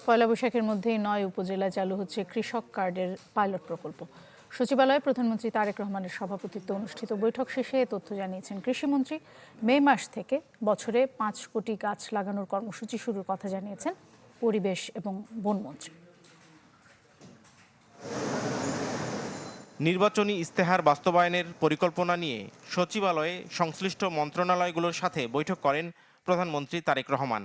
পয়লা বৈশাখের মধ্যেই ৯ উপজেলায় চালু হচ্ছে কৃষক কার্ডের পাইলট প্রকল্প। সচিবালয়ে প্রধানমন্ত্রী তারেক রহমানের সভাপতিত্বে অনুষ্ঠিত বৈঠক শেষে এ তথ্য জানিয়েছেন কৃষিমন্ত্রী। মে মাস থেকে বছরে ৫ কোটি গাছ লাগানোর কর্মসূচি শুরুর কথা জানিয়েছেন পরিবেশ এবং বনমন্ত্রী। নির্বাচনী ইস্তেহার বাস্তবায়নের পরিকল্পনা নিয়ে সচিবালয়ে সংশ্লিষ্ট মন্ত্রণালয়গুলোর সাথে বৈঠক করেন প্রধানমন্ত্রী তারেক রহমান।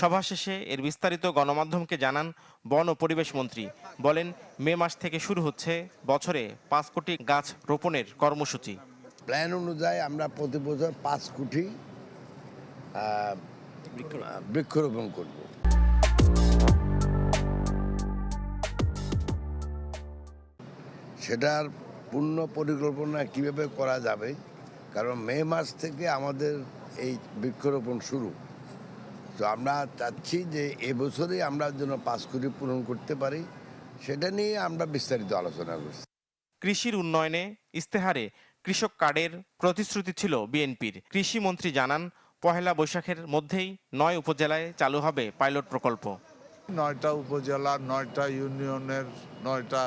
সভা শেষে এর বিস্তারিত গণমাধ্যমকে জানান বন ও পরিবেশ মন্ত্রী। বলেন, মে মাস থেকে শুরু হচ্ছে বছরে ৫ কোটি গাছ রোপণের কর্মসূচি। প্ল্যান অনুযায়ী আমরা প্রতি বছর ৫ কোটি বৃক্ষরোপণ করব। সেটার পূর্ণ পরিকল্পনা কিভাবে করা যাবে, কারণ মে মাস থেকে আমাদের এই বৃক্ষরোপণ শুরু। তো আমরা চাচ্ছি যে এবছরেই আমরা যেন ৫ কোটি পূরণ করতে পারি, সেটা নিয়ে আমরা বিস্তারিত আলোচনা করছি। কৃষির উন্নয়নে ইস্তেহারে কৃষক কার্ডের প্রতিশ্রুতি ছিল বিএনপির। কৃষিমন্ত্রী জানান, পহেলা বৈশাখের মধ্যেই ৯ উপজেলায় চালু হবে পাইলট প্রকল্প। ৯টা উপজেলা, 9টা ইউনিয়নের 9টা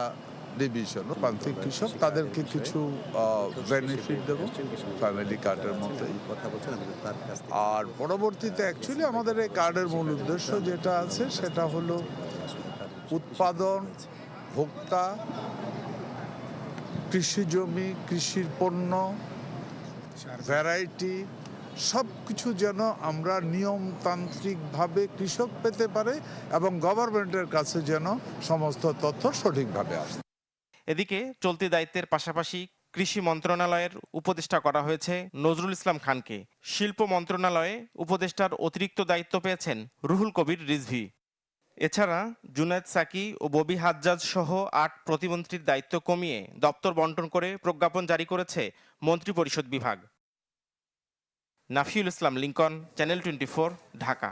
ডিভিশন প্রান্তিক কৃষক, তাদেরকে কিছু বেনিফিট দেব ফ্যামিলি কার্ডের মধ্যে। আর পরবর্তীতে অ্যাকচুয়ালি আমাদের এই কার্ডের মূল উদ্দেশ্য যেটা আছে সেটা হলো উৎপাদন, ভোক্তা, কৃষি জমি, কৃষির পণ্য, ভ্যারাইটি সব কিছু যেন আমরা নিয়মতান্ত্রিকভাবে কৃষক পেতে পারে এবং গভর্নমেন্টের কাছে যেন সমস্ত তথ্য সঠিকভাবে আসে। এদিকে চলতি দায়িত্বের পাশাপাশি কৃষি মন্ত্রণালয়ের উপদেষ্টা করা হয়েছে নজরুল ইসলাম খানকে। শিল্প মন্ত্রণালয়ে উপদেষ্টার অতিরিক্ত দায়িত্ব পেয়েছেন রুহুল কবির রিজভী। এছাড়া জুনায়েদ সাকি ও ববি হাজ্জাজ সহ ৮ প্রতিমন্ত্রীর দায়িত্ব কমিয়ে দপ্তর বন্টন করে প্রজ্ঞাপন জারি করেছে মন্ত্রিপরিষদ বিভাগ। নাফিউল ইসলাম লিংকন, চ্যানেল 24, ঢাকা।